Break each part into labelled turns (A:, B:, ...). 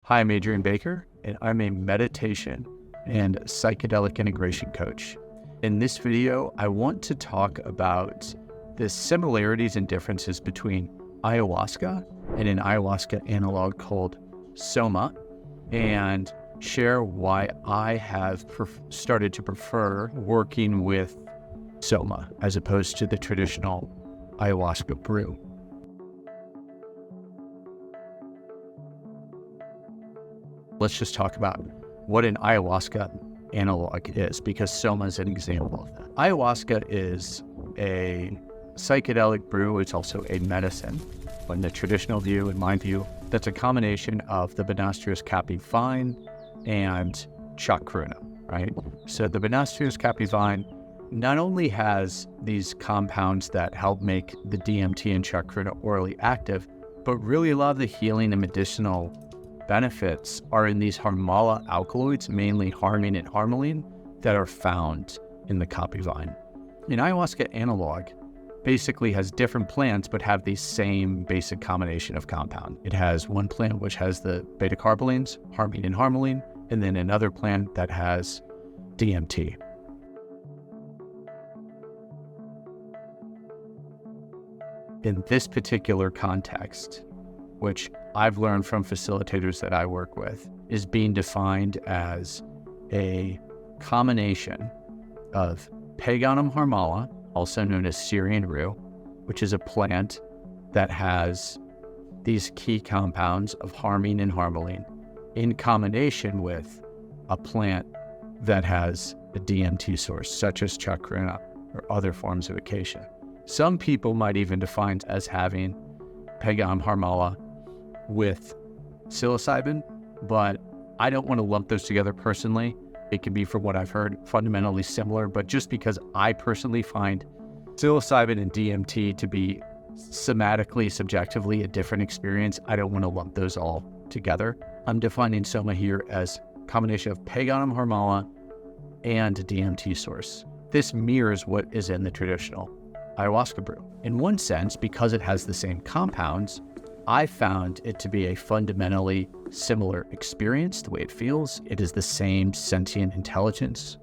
A: Hi, I'm Adrian Baker, and I'm a meditation and psychedelic integration coach. In this video, I want to talk about the similarities and differences between ayahuasca and an ayahuasca analog called Soma, and share why I have started to prefer working with Soma as opposed to the traditional ayahuasca brew. Let's just talk about what an ayahuasca analog is, because Soma is an example of that. Ayahuasca is a psychedelic brew. It's also a medicine. In the traditional view, in my view, that's a combination of the Banastrius capi vine and chacruna, right? So the Banastrius capi vine not only has these compounds that help make the DMT and chacruna orally active, but really a lot of the healing and medicinal benefits are in these Harmala alkaloids, mainly harmine and harmaline, that are found in the capi vine. An ayahuasca analog basically has different plants but have the same basic combination of compound. It has one plant which has the beta-carbolines, harmine and harmaline, and then another plant that has DMT. In this particular context, which I've learned from facilitators that I work with, is being defined as a combination of Paganum Harmala, also known as Syrian Rue, which is a plant that has these key compounds of harmine and harmaline, in combination with a plant that has a DMT source, such as chacruna or other forms of acacia. Some people might even define as having Paganum Harmala with psilocybin, but I don't want to lump those together personally. It can be, from what I've heard, fundamentally similar, but just because I personally find psilocybin and DMT to be somatically, subjectively a different experience, I don't want to lump those all together. I'm defining Soma here as a combination of Paganum Harmala and a DMT source. This mirrors what is in the traditional ayahuasca brew. In one sense, because it has the same compounds, I found it to be a fundamentally similar experience, the way it feels. It is the same sentient intelligence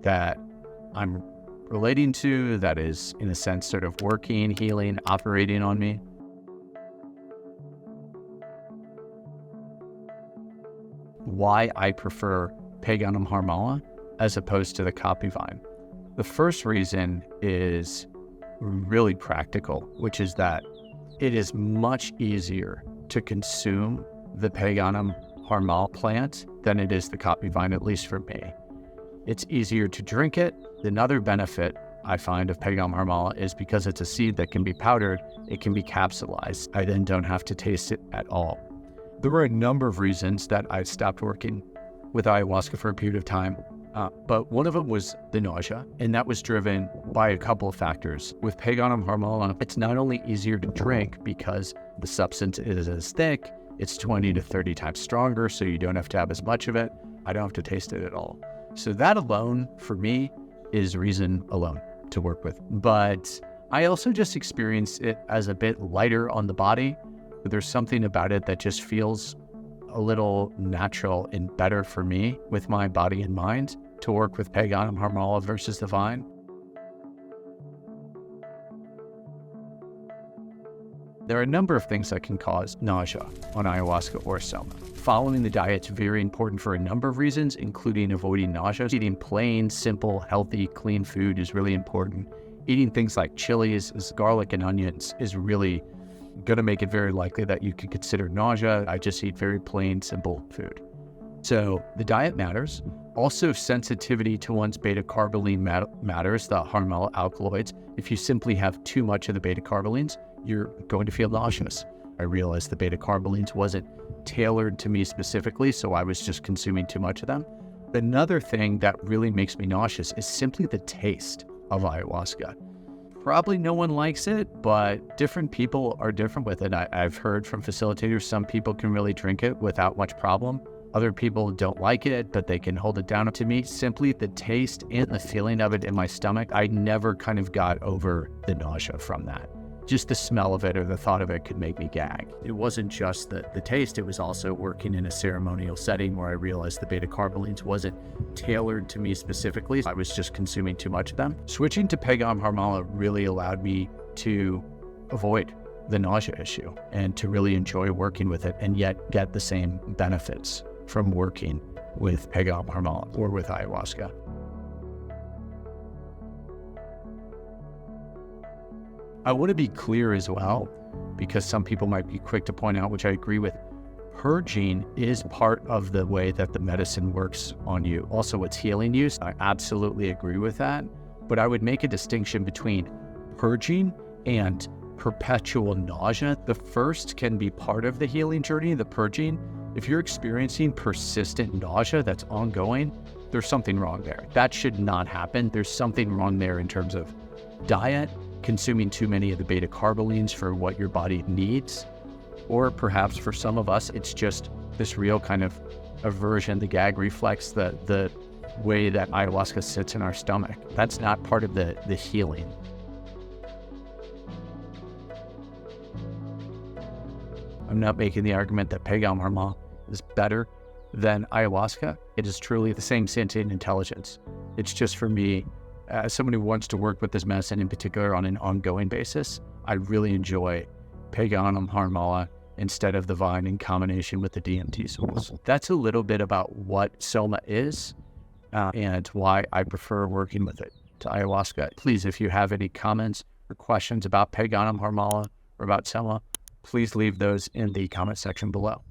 A: that I'm relating to, that is, in a sense, sort of working, healing, operating on me. Why I prefer Paganum Harmala as opposed to the capi vine. The first reason is really practical, which is that it is much easier to consume the Paganum Harmala plant than it is the capi vine, at least for me. It's easier to drink it. Another benefit I find of Paganum Harmala is because it's a seed that can be powdered, it can be capsulized. I then don't have to taste it at all. There were a number of reasons that I stopped working with ayahuasca for a period of time. But one of them was the nausea, and that was driven by a couple of factors. With Paganum Harmala, it's not only easier to drink because the substance is as thick, it's 20 to 30 times stronger, so you don't have to have as much of it. I don't have to taste it at all. So that alone, for me, is reason alone to work with. But I also just experienced it as a bit lighter on the body. There's something about it that just feels a little natural and better for me with my body and mind to work with Paganum Harmala versus the vine. There are a number of things that can cause nausea on ayahuasca or Soma. Following the diet is very important for a number of reasons, including avoiding nausea. Eating plain, simple, healthy, clean food is really important. Eating things like chilies, garlic, and onions is really going to make it very likely that you could consider nausea. I just eat very plain, simple food. So the diet matters. Also, sensitivity to one's beta-carboline matters, the Harmala alkaloids. If you simply have too much of the beta-carbolines, you're going to feel nauseous. I realized the beta-carbolines wasn't tailored to me specifically, so I was just consuming too much of them. Another thing that really makes me nauseous is simply the taste of ayahuasca. Probably no one likes it, but different people are different with it. I've heard from facilitators, some people can really drink it without much problem. Other people don't like it, but they can hold it down. To me, simply the taste and the feeling of it in my stomach, I never kind of got over the nausea from that. just the smell of it or the thought of it could make me gag. It wasn't just the taste, it was also working in a ceremonial setting where I realized the beta-carbolines wasn't tailored to me specifically. I was just consuming too much of them. Switching to Paganum Harmala really allowed me to avoid the nausea issue and to really enjoy working with it and yet get the same benefits from working with Paganum Harmala or with ayahuasca. I want to be clear as well, because some people might be quick to point out, which I agree with, purging is part of the way that the medicine works on you. Also, it's healing you. I absolutely agree with that. But I would make a distinction between purging and perpetual nausea. The first can be part of the healing journey, the purging. If you're experiencing persistent nausea that's ongoing, there's something wrong there. That should not happen. There's something wrong there in terms of diet, consuming too many of the beta-carbolines for what your body needs, or perhaps for some of us, it's just this real kind of aversion, the gag reflex, the way that ayahuasca sits in our stomach. That's not part of the healing. I'm not making the argument that Paganum Harmala is better than ayahuasca. It is truly the same sentient intelligence. It's just, for me, as someone who wants to work with this medicine in particular on an ongoing basis, I really enjoy Paganum Harmala instead of the vine in combination with the DMT source. That's a little bit about what Soma is and why I prefer working with it to ayahuasca. Please, if you have any comments or questions about Paganum Harmala or about Soma, please leave those in the comment section below.